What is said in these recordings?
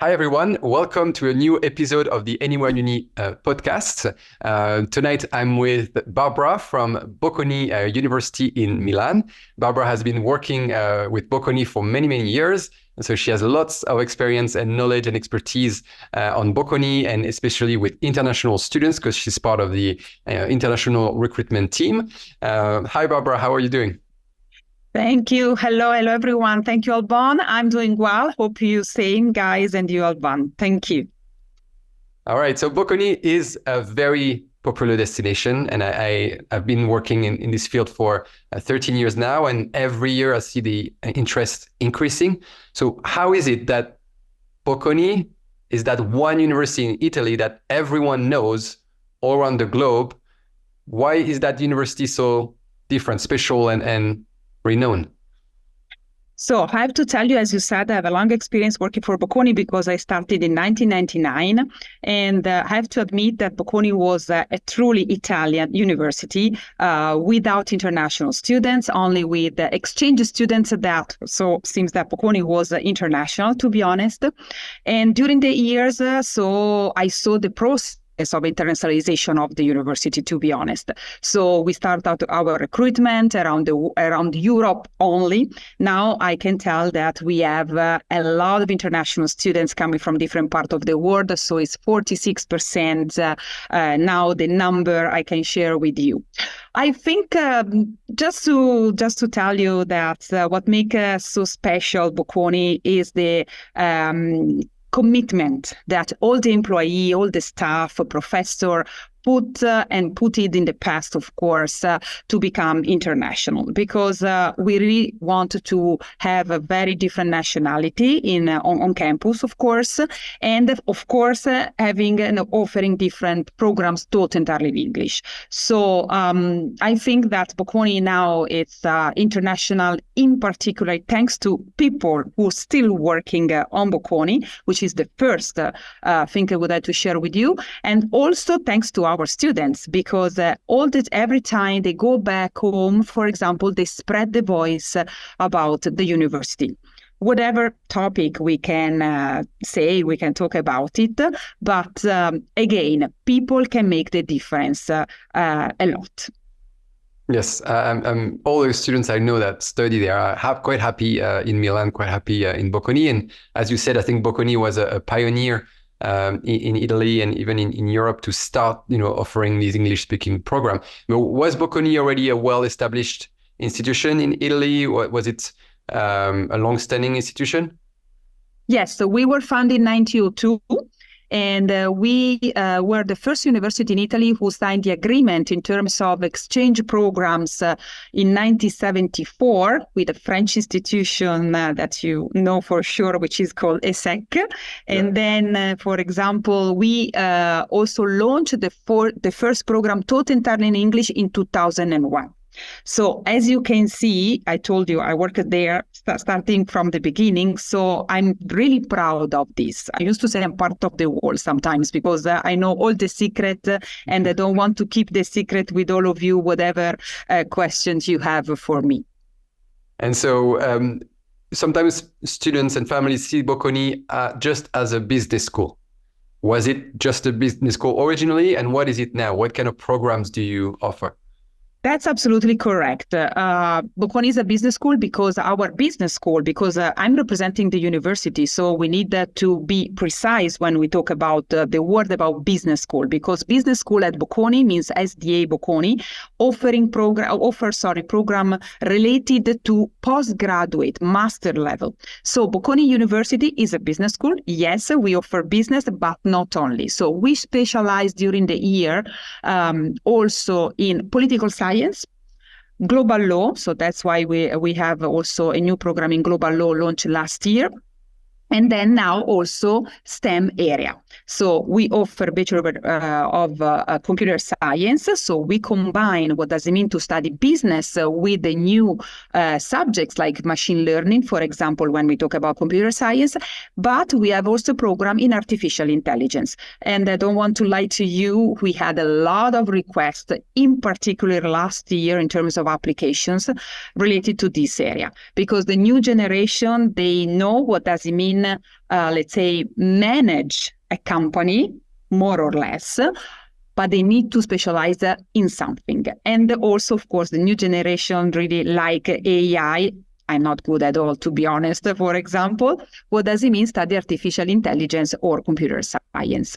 Hi, everyone. Welcome to a new episode of the Anywhere Uni podcast. Tonight, I'm with Barbara from Bocconi University in Milan. Barbara has been working with Bocconi for many, many years. And so she has lots of experience and knowledge and expertise on Bocconi, and especially with international students, because she's part of the international recruitment team. Hi, Barbara. How are you doing? Thank you. Hello, everyone. Thank you, Alban. I'm doing well. Hope you same, guys, and you, Alban. Thank you. All right. So Bocconi is a very popular destination, and I've been working in this field for 13 years now, and every year I see the interest increasing. So how is it that Bocconi is that one university in Italy that everyone knows all around the globe? Why is that university so different, special, and renowned? So I have to tell you, as you said, I have a long experience working for Bocconi because I started in 1999. And I have to admit that Bocconi was a truly Italian university without international students, only with exchange students so seems that Bocconi was international, to be honest. And during the years, so I saw the process of internationalization of the university, to be honest. So we start out our recruitment around Europe only. Now I can tell that we have a lot of international students coming from different parts of the world. So it's 46% now the number I can share with you. I think just to tell you that what makes us so special, Bocconi, is the commitment that all the employee, all the staff, professor put it in the past, of course, to become international, because we really want to have a very different nationality on campus, of course, and of course having and offering different programs taught entirely in English. So I think that Bocconi now it's international, in particular thanks to people who are still working on Bocconi, which is the first thing I would like to share with you, and also thanks to our students, because every time they go back home, for example, they spread the voice about the university. Whatever topic we can say, we can talk about it, but again, people can make the difference a lot. Yes, all the students I know that study there are quite happy in Milan, quite happy in Bocconi. And as you said, I think Bocconi was a pioneer in Italy and even in Europe to start, offering these English-speaking program. Was Bocconi already a well-established institution in Italy? Was it a long-standing institution? Yes, so we were founded in 1902. And we were the first university in Italy who signed the agreement in terms of exchange programs in 1974 with a French institution that you know for sure, which is called ESSEC. And then, for example, we also launched the first program taught entirely in English in 2001. So as you can see, I told you I worked there starting from the beginning. So I'm really proud of this. I used to say I'm part of the wall sometimes because I know all the secret and I don't want to keep the secret with all of you, whatever questions you have for me. And so sometimes students and families see Bocconi just as a business school. Was it just a business school originally? And what is it now? What kind of programs do you offer? That's absolutely correct. Bocconi is a business school because I'm representing the university. So we need to be precise when we talk about the word about business school, because business school at Bocconi means SDA Bocconi, program related to postgraduate master level. So Bocconi University is a business school. Yes, we offer business, but not only. So we specialize during the year also in political science, global law, so that's why we have also a new program in global law launched last year. And then now also STEM area. So we offer Bachelor of Computer Science. So we combine what does it mean to study business with the new subjects like machine learning, for example, when we talk about computer science. But we have also a program in artificial intelligence. And I don't want to lie to you, we had a lot of requests, in particular last year in terms of applications related to this area. Because the new generation, they know what does it mean can, let's say, manage a company more or less, but they need to specialize in something. And also, of course, the new generation really like AI. I'm not good at all, to be honest. For example, what does it mean study artificial intelligence or computer science?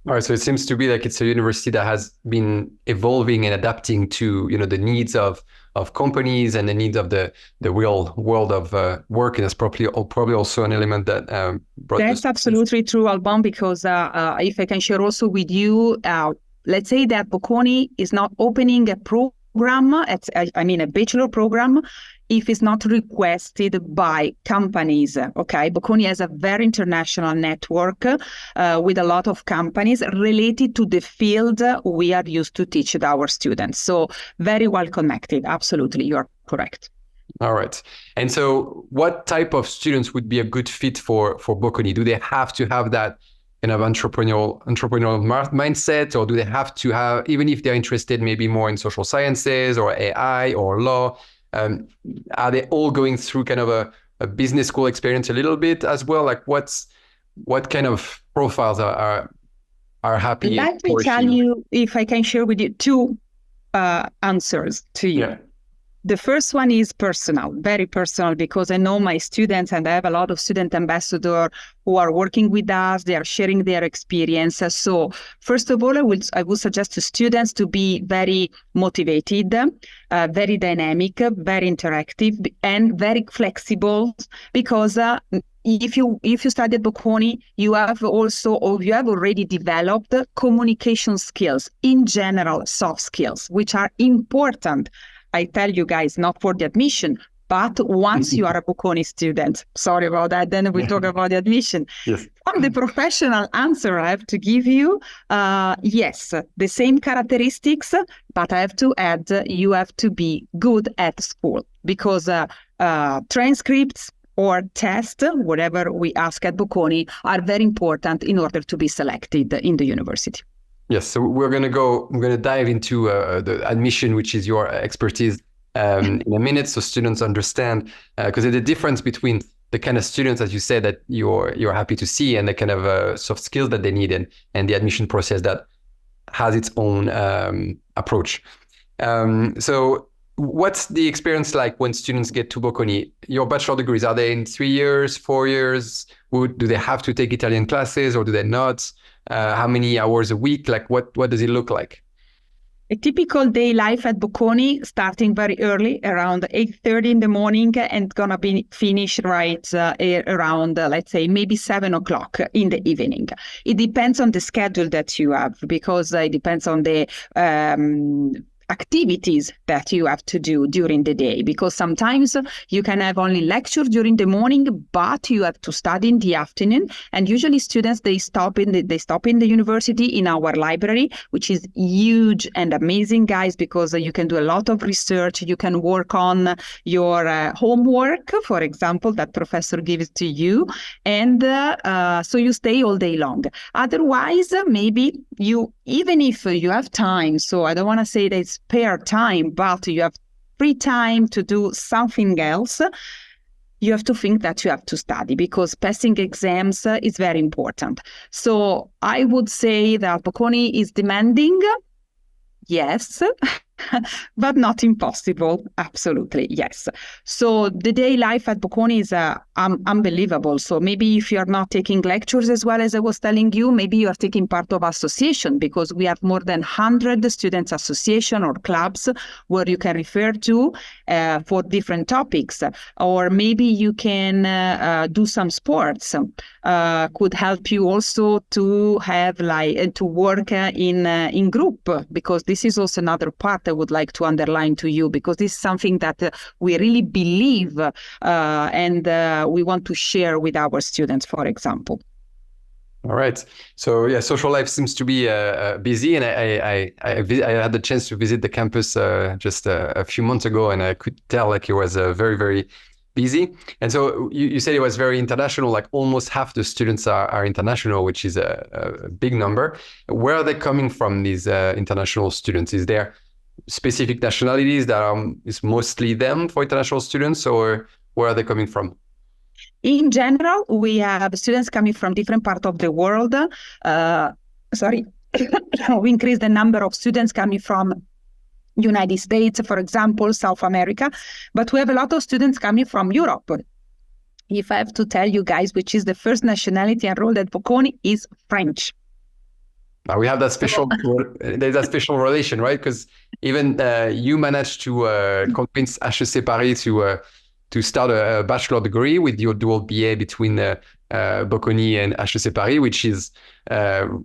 All right, so it seems to be like it's a university that has been evolving and adapting to, the needs of companies and the needs of the real world of work, and that's probably also an element that brought. That's absolutely true, Alban. Because if I can share also with you, let's say that Bocconi is not opening a program, a bachelor program, if it's not requested by companies. Okay, Bocconi has a very international network with a lot of companies related to the field we are used to teach our students. So very well connected. Absolutely, you are correct. All right. And so what type of students would be a good fit for Bocconi? Do they have to have that kind of entrepreneurial mindset, or do they have to have, even if they're interested maybe more in social sciences or AI or law, are they all going through kind of a business school experience a little bit as well? Like what kind of profiles are happy? Let me tell you, if I can share with you two answers to you. Yeah. The first one is personal, very personal, because I know my students, and I have a lot of student ambassadors who are working with us. They are sharing their experience. So first of all, I would suggest to students to be very motivated, very dynamic, very interactive, and very flexible, because if you study at Bocconi, you have already developed communication skills, in general, soft skills, which are important. I tell you guys, not for the admission, but once you are a Bocconi student. Sorry about that. Then we'll talk about the admission. Yes. On the professional answer I have to give you, yes, the same characteristics, but I have to add, you have to be good at school, because transcripts or tests, whatever we ask at Bocconi, are very important in order to be selected in the university. Yes, so we're going to dive into the admission, which is your expertise, in a minute, so students understand, because there's a difference between the kind of students, as you said, that you're happy to see, and the kind of soft skills that they need, and the admission process that has its own approach. So what's the experience like when students get to Bocconi? Your bachelor degrees, are they in 3 years, 4 years? Do they have to take Italian classes, or do they not? How many hours a week? Like what does it look like? A typical day life at Bocconi, starting very early, around 8:30 in the morning, and gonna be finished right around, let's say, maybe 7 o'clock in the evening. It depends on the schedule that you have, because it depends on the activities that you have to do during the day, because sometimes you can have only lecture during the morning, but you have to study in the afternoon. And usually students, they stop in the university in our library, which is huge and amazing, guys, because you can do a lot of research. You can work on your homework, for example, that professor gives to you, and so you stay all day long. Otherwise, maybe even if you have time, so I don't want to say that it's spare time, but you have free time to do something else, you have to think that you have to study, because passing exams is very important. So I would say that Bocconi is demanding, yes, but not impossible. Absolutely, yes. So the day life at Bocconi is unbelievable. So maybe if you are not taking lectures as well as I was telling you, maybe you are taking part of association, because we have more than 100 students association or clubs where you can refer to for different topics. Or maybe you can do some sports. Could help you also to have to work in group, because this is also another part I would like to underline to you, because this is something that we really believe and we want to share with our students, for example. All right. So yeah, social life seems to be busy, and I had the chance to visit the campus just a few months ago, and I could tell like it was very, very busy. And so you said it was very international, like almost half the students are international, which is a big number. Where are they coming from, these international students? Is there specific nationalities that is mostly them for international students, or where are they coming from? In general, we have students coming from different parts of the world. We increase the number of students coming from United States, for example, South America, but we have a lot of students coming from Europe. If I have to tell you guys, which is the first nationality enrolled at Bocconi, is French. Now we have that special, there's a special relation, right? Because even you managed to convince HEC Paris to start a bachelor degree with your dual BA between Bocconi and HEC Paris, which is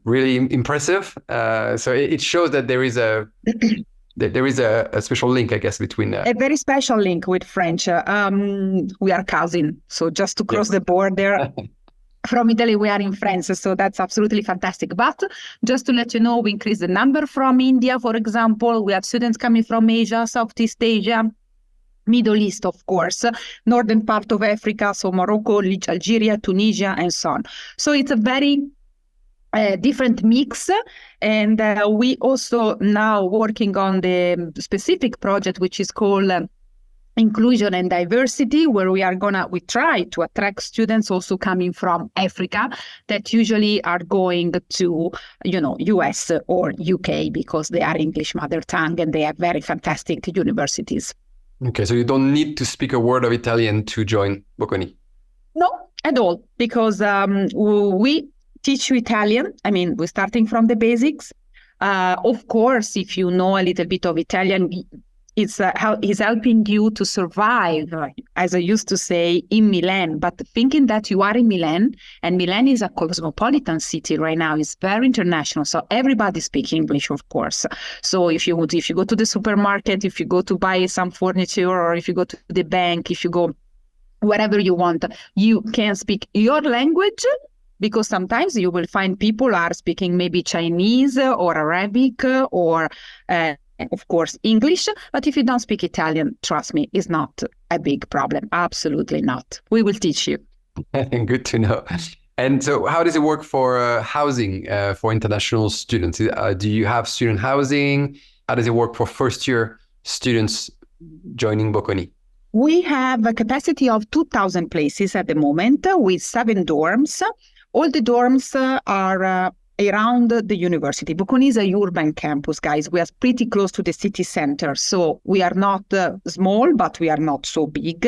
really impressive. So it shows that there is a special link, I guess, between... A very special link with French. We are cousins, so just to cross the border... From Italy, we are in France, so that's absolutely fantastic. But just to let you know, we increased the number from India, for example. We have students coming from Asia, Southeast Asia, Middle East, of course, northern part of Africa, so Morocco, Algeria, Tunisia, and so on. So it's a very different mix. And we also now working on the specific project, which is called inclusion and diversity, where we try to attract students also coming from Africa that usually are going to, US or UK because they are English mother tongue and they have very fantastic universities. Okay, so you don't need to speak a word of Italian to join Bocconi? No, at all, because we teach you Italian. I mean, we're starting from the basics. Of course, if you know a little bit of Italian, it's helping you to survive, as I used to say, in Milan. But thinking that you are in Milan, and Milan is a cosmopolitan city right now, it's very international. So everybody speaks English, of course. So if you go to the supermarket, if you go to buy some furniture, or if you go to the bank, if you go wherever you want, you can speak your language. Because sometimes you will find people are speaking maybe Chinese or Arabic or of course, English, but if you don't speak Italian, trust me, it's not a big problem. Absolutely not. We will teach you. Good to know. And so how does it work for housing for international students? Do you have student housing? How does it work for first-year students joining Bocconi? We have a capacity of 2,000 places at the moment with 7 dorms. All the dorms are around the university. Bocconi is a urban campus, guys. We are pretty close to the city center. So we are not small, but we are not so big.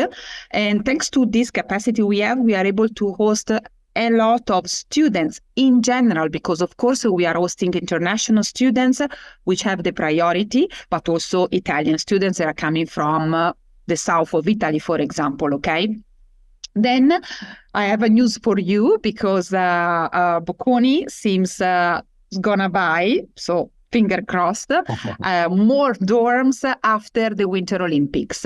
And thanks to this capacity we are able to host a lot of students in general, because of course we are hosting international students, which have the priority, but also Italian students that are coming from the south of Italy, for example, okay? Then I have a news for you, because Bocconi seems gonna buy, so finger crossed, more dorms after the Winter Olympics.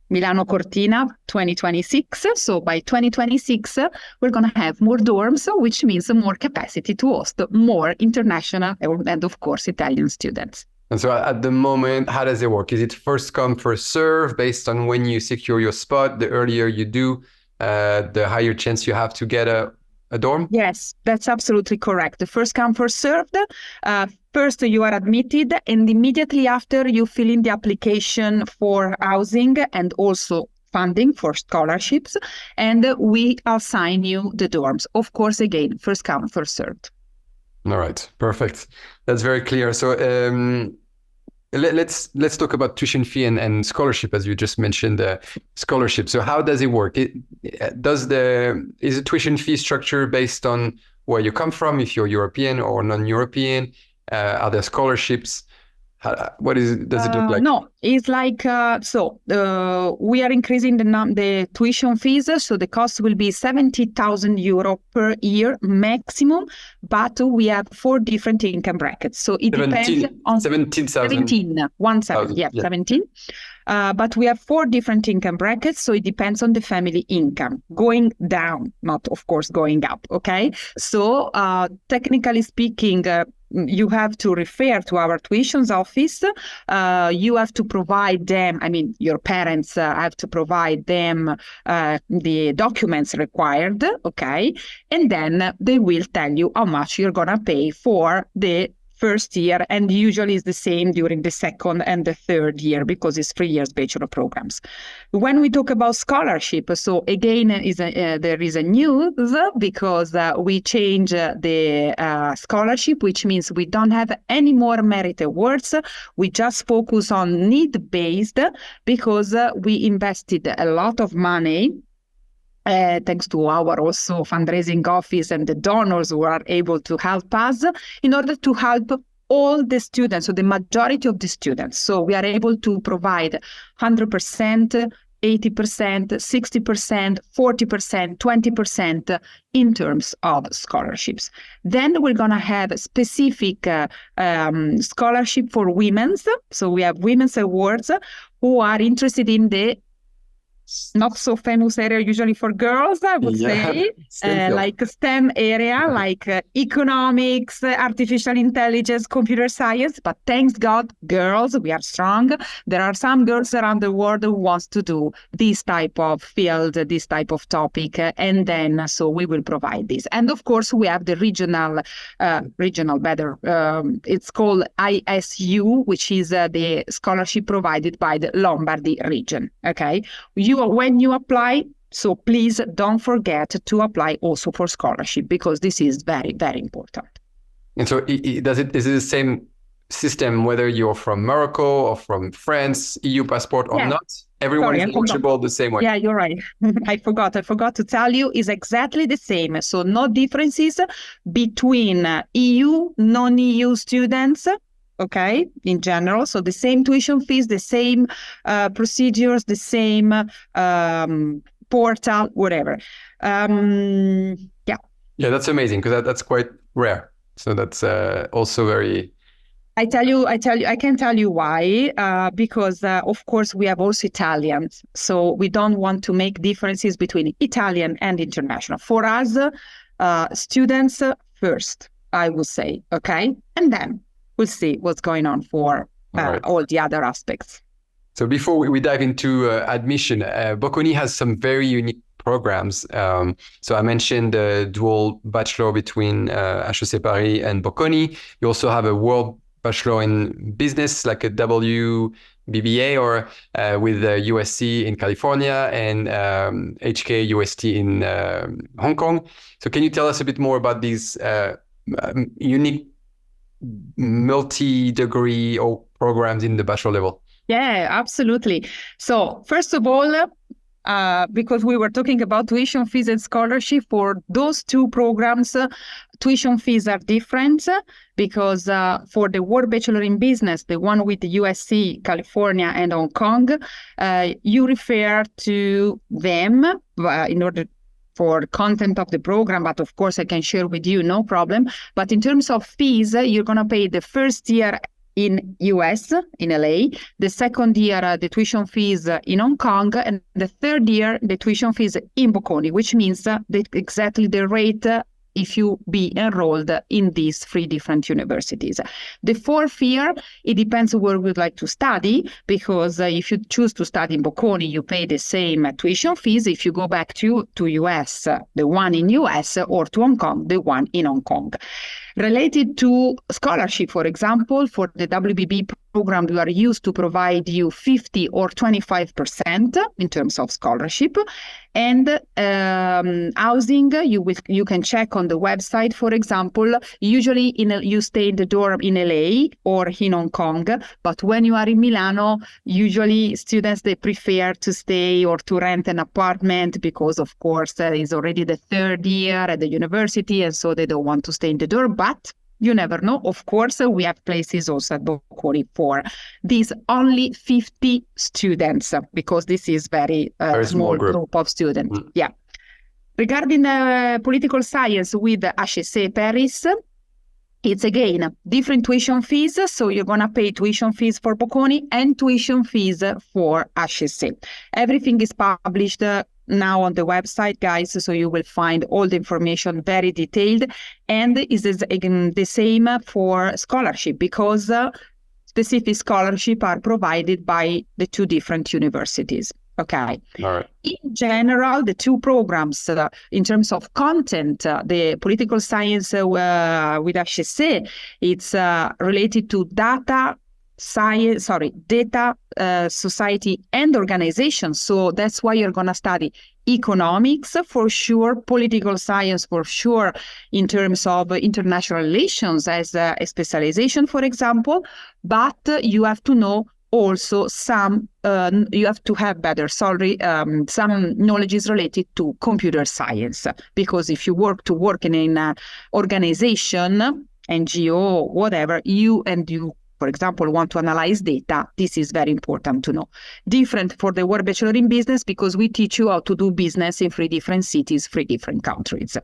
Milano Cortina 2026. So by 2026, we're going to have more dorms, which means more capacity to host more international and of course Italian students. And so at the moment, how does it work? Is it first come, first serve based on when you secure your spot? The earlier you do, the higher chance you have to get a dorm? Yes, that's absolutely correct. The first come, first served. First, you are admitted, and immediately after, you fill in the application for housing and also funding for scholarships, and we assign you the dorms. Of course, again, first come, first served. All right, perfect. That's very clear. So let's talk about tuition fee and scholarship, as you just mentioned, scholarship. So how does it work? Is the tuition fee structure based on where you come from, if you're European or non-European? Are there scholarships? Does it look like? No, it's like, we are increasing the tuition fees. So the cost will be 70,000 euro per year maximum, but we have 4 different income brackets. So it depends on 17,000. 17. But we have 4 different income brackets. So it depends on the family income going down, not of course going up. Okay. So technically speaking, you have to refer to our tuitions office. You have to provide them, your parents have to provide them the documents required, okay? And then they will tell you how much you're going to pay for the first year, and usually is the same during the second and the third year because it's 3 years bachelor programs. When we talk about scholarship, so again, there is a news because we change the scholarship, which means we don't have any more merit awards. We just focus on need-based because we invested a lot of money thanks to our also fundraising office and the donors who are able to help us in order to help all the students, so the majority of the students. So we are able to provide 100%, 80%, 60%, 40%, 20% in terms of scholarships. Then we're going to have a specific scholarship for women's. So we have women's awards who are interested in the not so famous area usually for girls, I would say, like STEM area, like economics, artificial intelligence, computer science. But thanks God, girls, we are strong. There are some girls around the world who wants to do this type of field, this type of topic, and then so we will provide this. And of course, we have the regional better. It's called ISU, which is the scholarship provided by the Lombardy region. Okay, when you apply, so please don't forget to apply also for scholarship because this is very, very important. And so is it the same system whether you're from Morocco or from France, EU passport or not? Everyone is eligible the same way. Yeah, you're right. I forgot to tell you, is exactly the same. So no differences between EU, non-EU students. Okay, in general, so the same tuition fees, the same procedures, the same portal, whatever. Yeah, that's amazing because that's quite rare. So that's also very. I can tell you why, because of course we have also Italians, so we don't want to make differences between Italian and international. For us, students first, I would say, okay, and then we'll see what's going on for all the other aspects. So before we dive into admission, Bocconi has some very unique programs. So I mentioned the dual bachelor between HEC Paris and Bocconi. You also have a world bachelor in business, like a WBBA, or with USC in California and HK UST in Hong Kong. So can you tell us a bit more about these unique multi-degree or programs in the bachelor level? Yeah, absolutely. So first of all, because we were talking about tuition fees and scholarship, for those two programs, tuition fees are different because for the World Bachelor in Business, the one with the USC, California and Hong Kong, you refer to them in order for content of the program, but of course I can share with you, no problem. But in terms of fees, you're going to pay the first year in US, in LA, the second year, the tuition fees in Hong Kong, and the third year, the tuition fees in Bocconi, which means exactly the rate if you be enrolled in these 3 different universities. The fourth year, it depends where we'd like to study, because if you choose to study in Bocconi, you pay the same tuition fees. If you go back to US, the one in US, or to Hong Kong, the one in Hong Kong. Related to scholarship, for example, for the WBB program, we are used to provide you 50 or 25% in terms of scholarship. And housing, you can check on the website, for example. Usually you stay in the dorm in LA or in Hong Kong, but when you are in Milano, usually students, they prefer to stay or to rent an apartment because, of course, it's already the third year at the university, and so they don't want to stay in the dorm. But you never know. Of course, we have places also at Bocconi for these only 50 students, because this is very small group of students. Mm. Yeah. Regarding political science with HEC Paris, it's again different tuition fees. So you're going to pay tuition fees for Bocconi and tuition fees for HEC. Everything is published now on the website, guys, so you will find all the information very detailed. And it is again the same for scholarship, because specific scholarship are provided by the 2 different universities. Okay. All right. In general, the two programs, in terms of content, the political science with HEC, it's related to data science, society and organization. So that's why you're going to study economics for sure, political science for sure, in terms of international relations as a specialization, for example. But you have to know also some, you have to have some knowledge is related to computer science, because if you work in an organization, NGO, whatever, you, for example, want to analyze data, this is very important to know. Different for the World Bachelor in Business, because we teach you how to do business in 3 different cities, 3 different countries.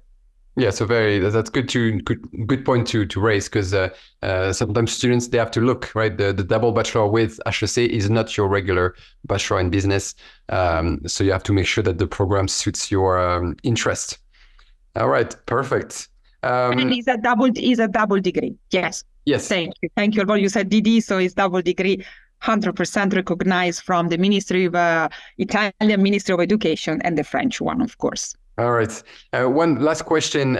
Yeah, so that's good point to raise, because sometimes students, they have to look, right? The double bachelor with HEC is not your regular bachelor in business, so you have to make sure that the program suits your interest. All right, perfect. And it's a double degree. Yes. Yes. Thank you. Well, you said DD, so it's double degree, 100% recognized from the Italian Ministry of Education and the French one, of course. All right. One last question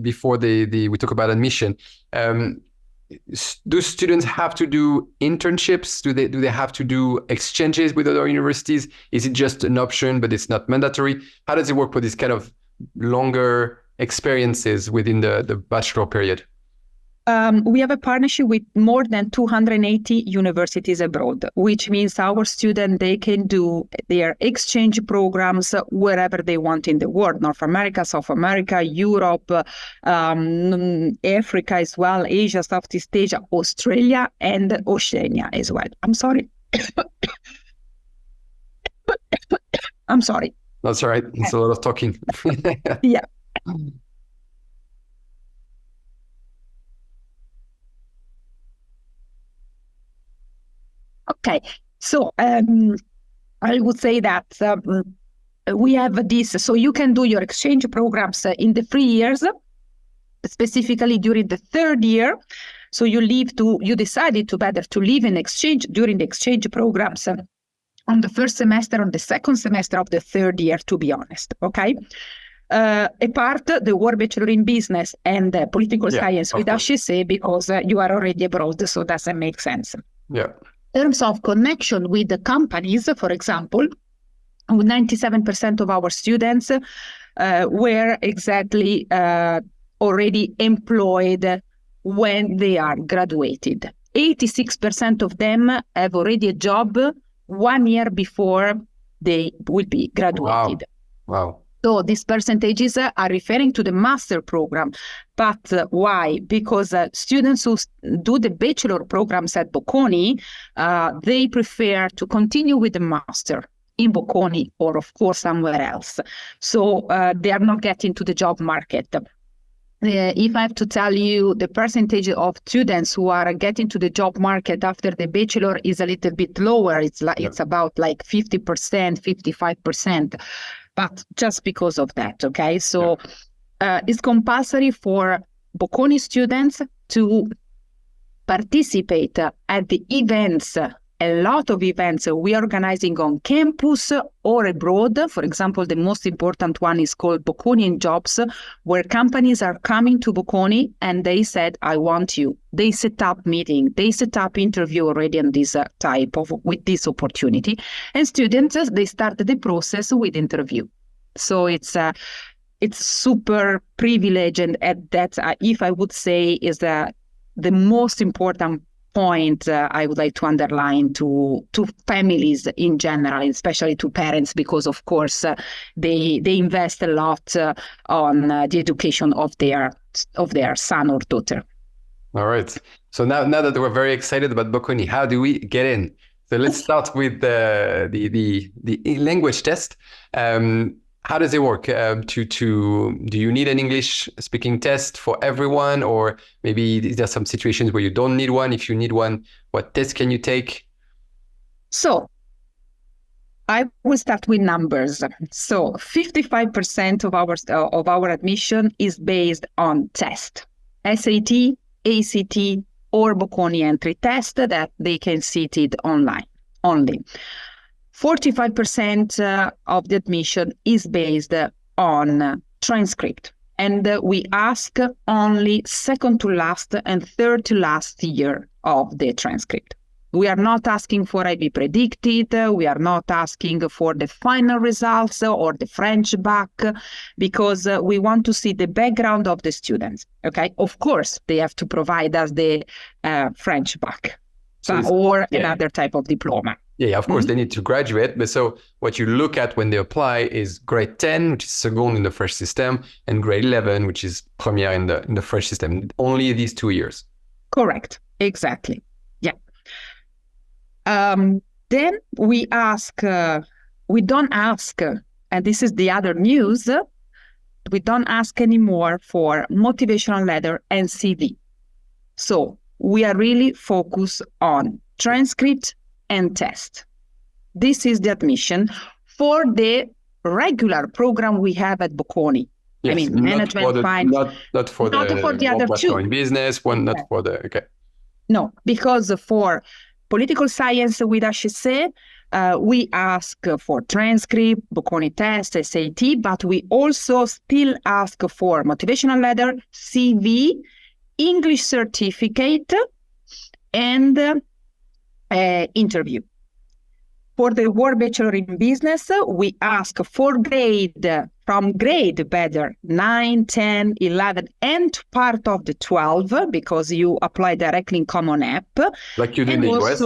before we talk about admission. Do students have to do internships? Do they have to do exchanges with other universities? Is it just an option, but it's not mandatory? How does it work for this kind of longer experiences within the bachelor period? We have a partnership with more than 280 universities abroad, which means our students, they can do their exchange programs wherever they want in the world: North America, South America, Europe, Africa as well, Asia, Southeast Asia, Australia, and Oceania as well. I'm sorry. I'm sorry. That's all right. It's a lot of talking. Yeah. Okay, so I would say that we have this, so you can do your exchange programs in the 3 years, specifically during the 3rd year. So you decided to live in exchange during the exchange programs on the 1st semester, on the 2nd semester of the 3rd year, to be honest, okay? Apart the World Bachelor in Business and political science with HEC, because you are already abroad, so doesn't make sense. Yeah. In terms of connection with the companies, for example, 97% of our students were exactly already employed when they are graduated. 86% of them have already a job 1 year before they will be graduated. Wow. So these percentages are referring to the master program. But why? Because students who do the bachelor programs at Bocconi, they prefer to continue with the master in Bocconi or, of course, somewhere else. So they are not getting to the job market. If I have to tell you, the percentage of students who are getting to the job market after the bachelor is a little bit lower. It's about like 50%, 55%. But just because of that, okay? So it's compulsory for Bocconi students to participate at the events, a lot of events we are organizing on campus or abroad. For example, the most important one is called Bocconi and Jobs, where companies are coming to Bocconi and they said, I want you. They set up meeting, they set up interview already on this with this opportunity. And students, they started the process with interview. So it's super privileged, and that, if I would say, is the most important point I would like to underline to families in general, especially to parents, because of course they invest a lot on the education of their son or daughter. All right. So now that we're very excited about Bocconi, how do we get in? So let's start with the language test. How does it work? Do you need an English speaking test for everyone, or maybe there are some situations where you don't need one? If you need one, what test can you take? So I will start with numbers. So 55% of our admission is based on test, SAT, ACT, or Bocconi entry test that they can sit it online only. 45% of the admission is based on transcript. And we ask only second to last and third to last year of the transcript. We are not asking for IB predicted. We are not asking for the final results or the French back, because we want to see the background of the students. Okay, of course, they have to provide us the French back or another type of diploma. Yeah, of course, they need to graduate. But so what you look at when they apply is grade 10, which is second in the French system, and grade 11, which is première in the French system. Only these 2 years. Correct. Exactly. Yeah. Then we don't ask, and this is the other news, we don't ask anymore for motivational letter and CV. So we are really focused on transcript and test. This is the admission for the regular program we have at Bocconi. Yes, I mean, management, finance. Not for the other two. In business, not for the, okay. No, because for political science with HEC, we ask for transcript, Bocconi test, SAT, but we also still ask for motivational letter, CV, English certificate, and interview. For the World Bachelor in Business, we ask for grade, from grade better, 9, 10, 11, and part of the 12, because you apply directly in Common App. Like you do in the US?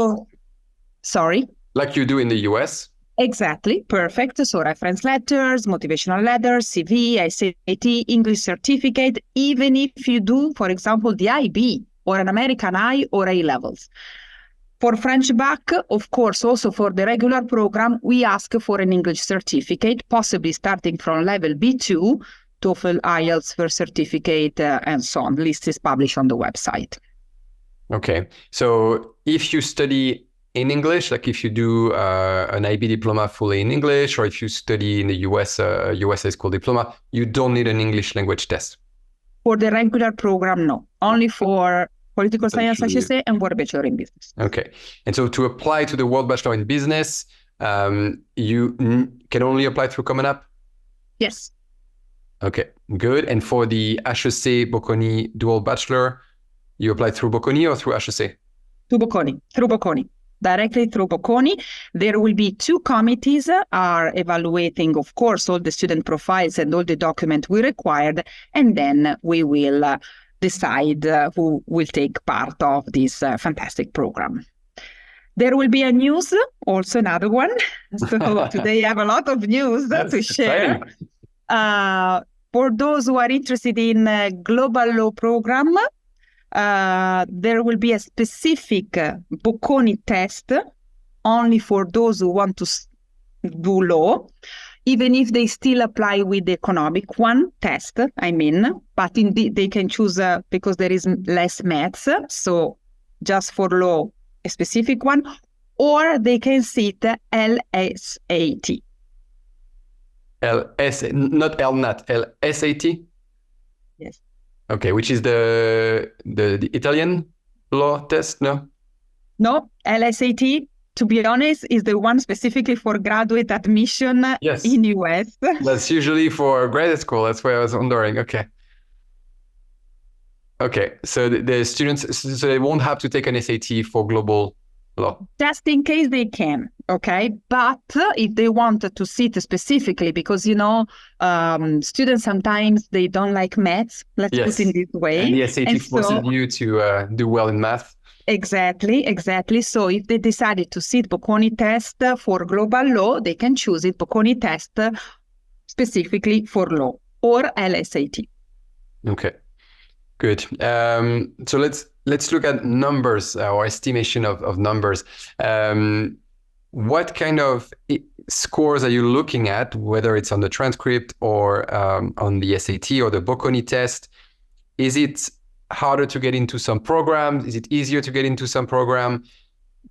Sorry? Like you do in the US? Exactly, perfect. So reference letters, motivational letters, CV, SAT, English certificate, even if you do, for example, the IB or an American I or A-levels. For French back, of course, also for the regular program, we ask for an English certificate, possibly starting from level B2, TOEFL, IELTS, first certificate, and so on. The list is published on the website. Okay. So if you study in English, like if you do an IB diploma fully in English, or if you study in the US, USA school diploma, you don't need an English language test. For the regular program, no. Only for political science, HEC, and World Bachelor in Business. Okay. And so to apply to the World Bachelor in Business, you can only apply through Common App? Yes. Okay, good. And for the HEC Bocconi Dual Bachelor, you apply through Bocconi or through HEC? Through Bocconi. Directly through Bocconi. There will be 2 committees are evaluating, of course, all the student profiles and all the documents we required, and then we will decide who will take part of this fantastic program. There will be a news, also another one. So today I have a lot of news to share. For those who are interested in global law program, there will be a specific Bocconi test only for those who want to do law, even if they still apply with the economic one test, but indeed they can choose because there is less maths, so just for law, a specific one, or they can sit LSAT. Not LNAT, LSAT? Yes. Okay, which is the Italian law test, no? No, LSAT, to be honest, is the one specifically for graduate admission in US. That's usually for graduate school. That's why I was wondering. Okay. Okay, so the students, so they won't have to take an SAT for global law. Just in case they can, okay? But if they wanted to sit specifically, because, students sometimes, they don't like maths, let's put it in this way. And the SAT forces you to do well in math. Exactly. So if they decided to sit Bocconi test for global law, they can choose it, Bocconi test specifically for law or LSAT. Okay, good. So let's look at numbers or estimation of numbers. What kind of scores are you looking at, whether it's on the transcript or on the SAT or the Bocconi test? Is it harder to get into some programs? Is it easier to get into some program?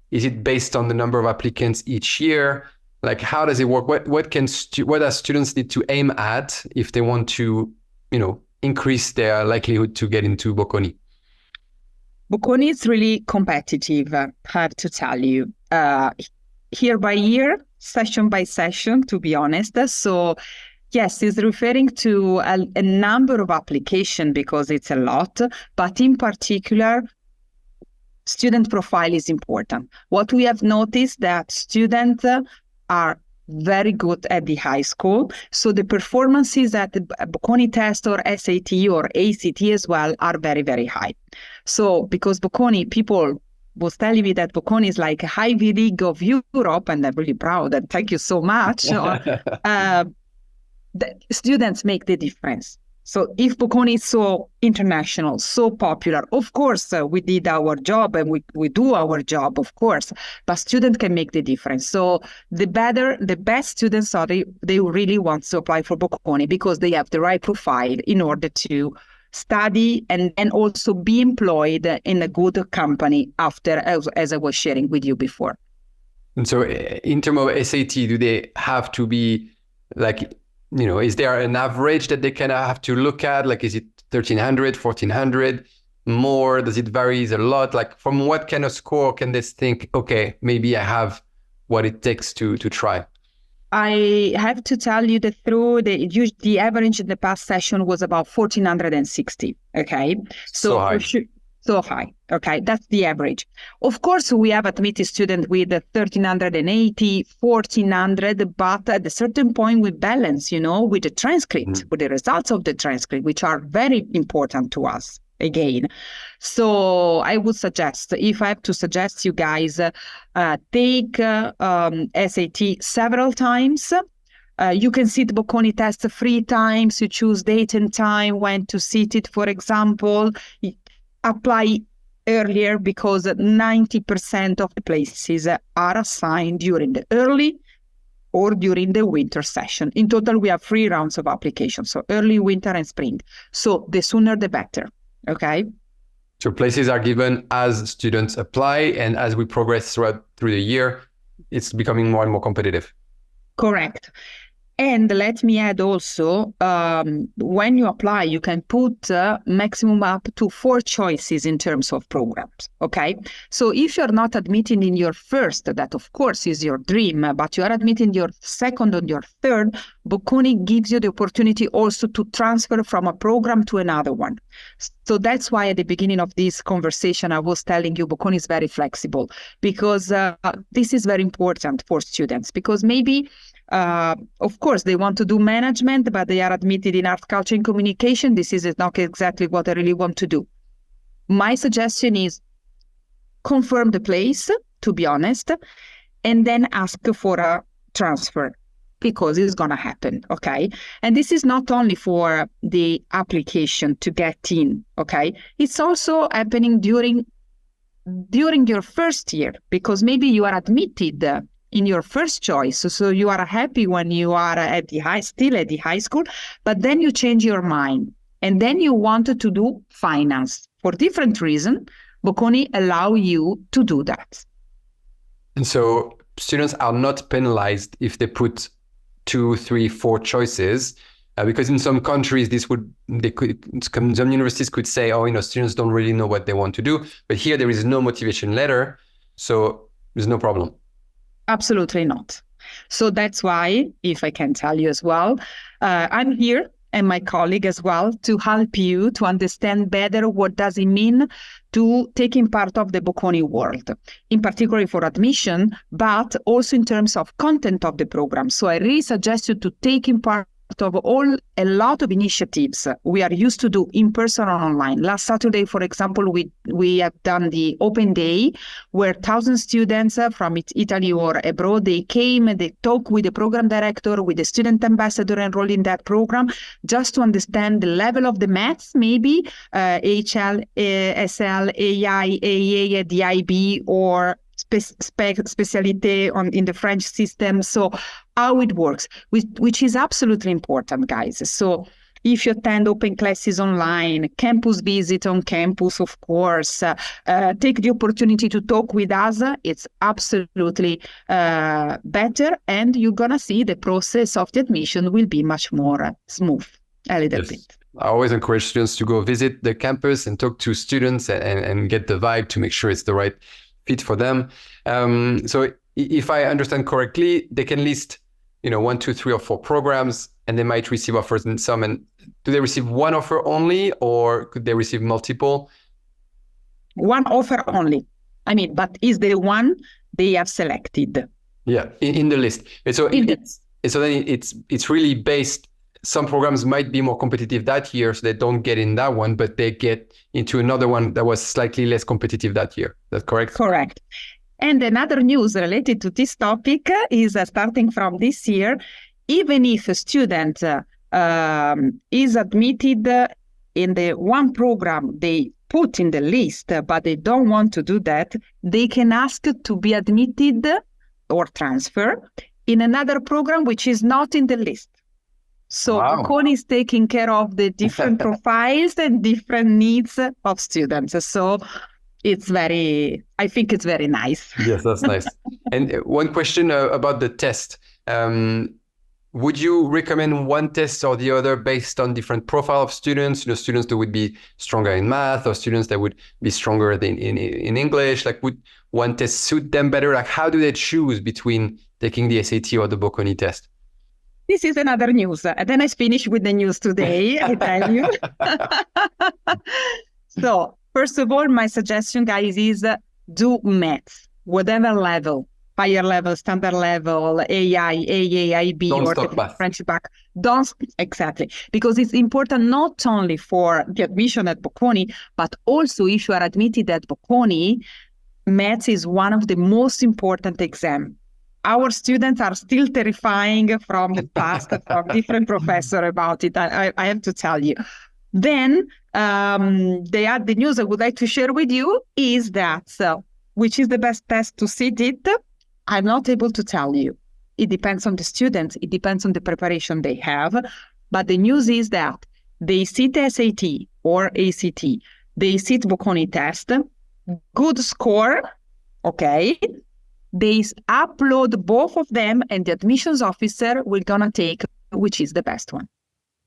Is it based on the number of applicants each year? Like, how does it work? What do students need to aim at if they want to, increase their likelihood to get into Bocconi? Bocconi is really competitive, I have to tell you. Year by year, session by session, to be honest. So yes, it's referring to a number of applications because it's a lot, but in particular, student profile is important. What we have noticed that students are very good at the high school. So the performances at the Bocconi test or SAT or ACT as well are very, very high. So because Bocconi, people was telling me that Bocconi is like a Ivy League of Europe, and I'm really proud and thank you so much. The students make the difference. So if Bocconi is so international, so popular, of course, we did our job and we do our job, of course, but students can make the difference. So the best students are, they really want to apply for Bocconi because they have the right profile in order to study and also be employed in a good company after, as I was sharing with you before. And so in terms of SAT, do they have to be like, is there an average that they kind of have to look at? Like, is it 1,300, 1,400, more? Does it vary a lot? Like, from what kind of score can they think, okay, maybe I have what it takes to try? I have to tell you the truth, the average in the past session was about 1,460, okay? So high. So high, okay? That's the average. Of course, we have admitted students with 1,380, 1,400, but at a certain point we balance, with the transcript, with the results of the transcript, which are very important to us, again. So I would suggest, if I have to suggest you guys, take SAT several times. You can sit Bocconi test 3 times. You choose date and time when to sit it, for example. Apply earlier because 90% of the places are assigned during the early or during the winter session. In total, we have 3 rounds of applications, so early, winter, and spring. So the sooner, the better, okay? So places are given as students apply, and as we progress through the year, it's becoming more and more competitive. Correct. And let me add also, when you apply, you can put maximum up to 4 choices in terms of programs, okay? So if you're not admitting in your first, that of course is your dream, but you are admitting your second or your third, Bocconi gives you the opportunity also to transfer from a program to another one. So that's why at the beginning of this conversation, I was telling you Bocconi is very flexible, because this is very important for students, because maybe of course, they want to do management, but they are admitted in art, culture, and communication. This is not exactly what I really want to do. My suggestion is confirm the place, to be honest, and then ask for a transfer, because it's going to happen, okay? And this is not only for the application to get in, okay? It's also happening during your first year, because maybe you are admitted in your first choice. So you are happy when you are still at the high school, but then you change your mind and then you wanted to do finance for different reason. Bocconi allow you to do that. And so students are not penalized if they put 2, 3, 4 choices, because in some countries some universities could say, students don't really know what they want to do, but here there is no motivation letter, so there's no problem. Absolutely not. So that's why, if I can tell you as well, I'm here and my colleague as well to help you to understand better what does it mean to taking part of the Bocconi world, in particular for admission, but also in terms of content of the program. So I really suggest you to take in part of a lot of initiatives we are used to do in person or online. Last Saturday, for example, we have done the open day where 1,000 students from Italy or abroad, they came and they talked with the program director, with the student ambassador enrolled in that program, just to understand the level of the maths, maybe HL, SL, AI, AA, DIB, or specialité in the French system. So how it works, which is absolutely important, guys. So if you attend open classes online, campus visit on campus, of course, take the opportunity to talk with us. It's absolutely better, and you're going to see the process of the admission will be much more smooth, a little bit. I always encourage students to go visit the campus and talk to students and get the vibe to make sure it's the right fit for them. So if I understand correctly, they can list, 1, 2, 3, or 4 programs, and they might receive offers in some. And do they receive one offer only, or could they receive multiple? One offer only. But is the one they have selected. Yeah, in the list. And so then it's really based. Some programs might be more competitive that year, so they don't get in that one, but they get into another one that was slightly less competitive that year. That's correct? Correct. And another news related to this topic is starting from this year, even if a student is admitted in the one program they put in the list, but they don't want to do that, they can ask to be admitted or transfer in another program which is not in the list. So wow. Bocconi is taking care of the different profiles and different needs of students. So I think it's very nice. Yes, that's nice. And one question about the test. Would you recommend one test or the other based on different profile of students? Students that would be stronger in math, or students that would be stronger in English? Like, would one test suit them better? Like, how do they choose between taking the SAT or the Bocconi test? This is another news. And then I finish with the news today, I tell you. So, first of all, my suggestion, guys, is do maths, whatever level. Higher level, standard level, AI, AAIB, or French back. Exactly. Because it's important not only for the admission at Bocconi, but also if you are admitted at Bocconi, maths is one of the most important exams. Our students are still terrifying from the past, from different professors about it, I have to tell you. Then the news I would like to share with you is that, which is the best test to sit it, I'm not able to tell you. It depends on the students. It depends on the preparation they have. But the news is that they sit SAT or ACT. They sit Bocconi test. Good score. Okay. They upload both of them, and the admissions officer will gonna take which is the best one.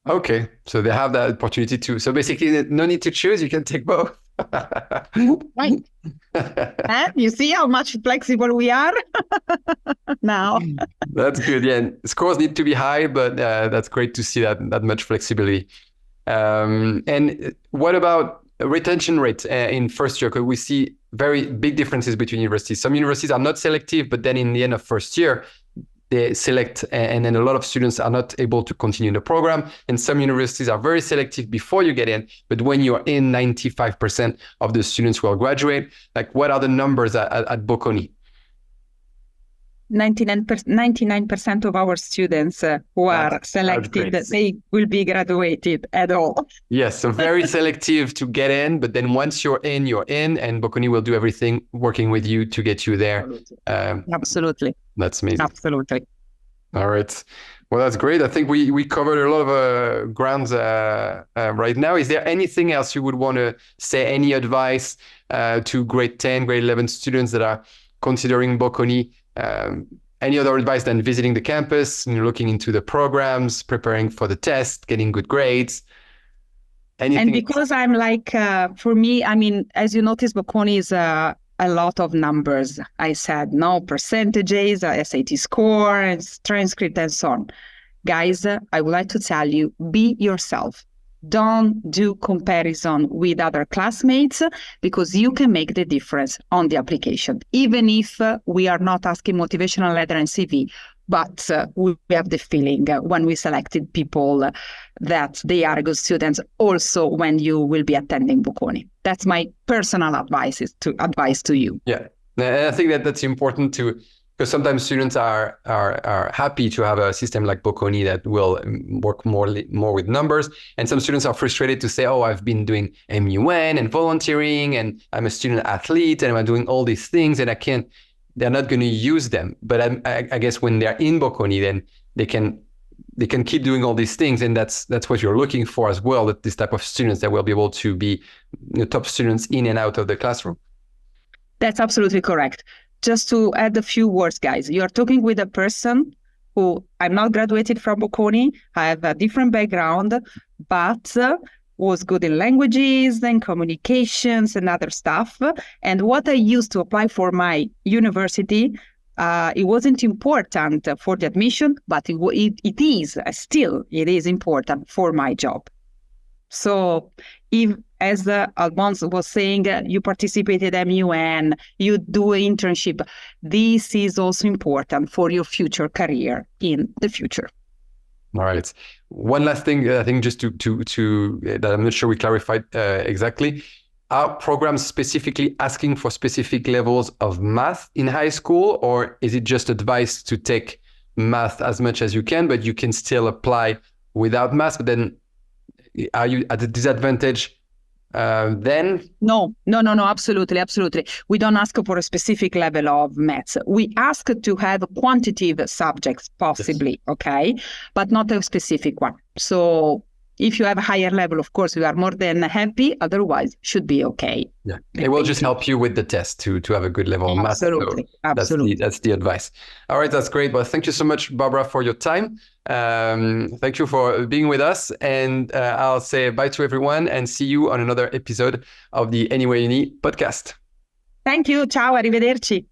Okay. So they have that opportunity too. So basically, no need to choose. You can take both. Right. You see how much flexible we are now. That's good. Yeah, scores need to be high, but that's great to see that much flexibility. And what about retention rate in first year? Because we see very big differences between universities. Some universities are not selective, but then in the end of first year, they select, and then a lot of students are not able to continue the program. And some universities are very selective before you get in, but when you're in, 95% of the students will graduate. Like, what are the numbers at Bocconi? 99% of our students who are selected, they will be graduated at all. Yes, so very selective to get in, but then once you're in, and Bocconi will do everything working with you to get you there. Absolutely. That's amazing. Absolutely. All right. Well, that's great. I think we covered a lot of grounds right now. Is there anything else you would want to say, any advice to grade 10, grade 11 students that are considering Bocconi? Any other advice than visiting the campus, looking into the programs, preparing for the test, getting good grades? Anything? And because I'm like, for me, as you notice, Bocconi is a lot of numbers. I said, no, percentages, SAT score, and transcript, and so on. Guys, I would like to tell you, be yourself. Don't do comparison with other classmates, because you can make the difference on the application. Even if we are not asking motivational letter and CV, but we have the feeling when we selected people that they are good students also when you will be attending Bocconi. That's my personal advice to you. Yeah, and I think that's important too. Because sometimes students are happy to have a system like Bocconi that will work more with numbers. And some students are frustrated to say, oh, I've been doing MUN and volunteering, and I'm a student athlete, and I'm doing all these things, and they're not going to use them. But I guess when they're in Bocconi, then they can keep doing all these things. And that's what you're looking for as well, that this type of students that will be able to be top students in and out of the classroom. That's absolutely correct. Just to add a few words, guys, you are talking with a person who, I'm not graduated from Bocconi, I have a different background, but was good in languages and communications and other stuff. And what I used to apply for my university, It wasn't important for the admission, but it is important for my job. So if, as Alphonse was saying, you participated at MUN, you do an internship, this is also important for your future career in the future. All right. One last thing, I think just to that I'm not sure we clarified exactly. Are programs specifically asking for specific levels of math in high school, or is it just advice to take math as much as you can, but you can still apply without math? But then are you at a disadvantage then? No, absolutely. We don't ask for a specific level of maths. We ask to have quantitative subjects, possibly, yes. Okay, but not a specific one. So if you have a higher level, of course, we are more than happy. Otherwise, should be okay. Yeah, it will just help you with the test to have a good level of math. Absolutely, so absolutely. That's the advice. All right, that's great. Well, thank you so much, Barbara, for your time. Thank you for being with us. And I'll say bye to everyone and see you on another episode of the Anywhere Uni podcast. Thank you. Ciao, arrivederci.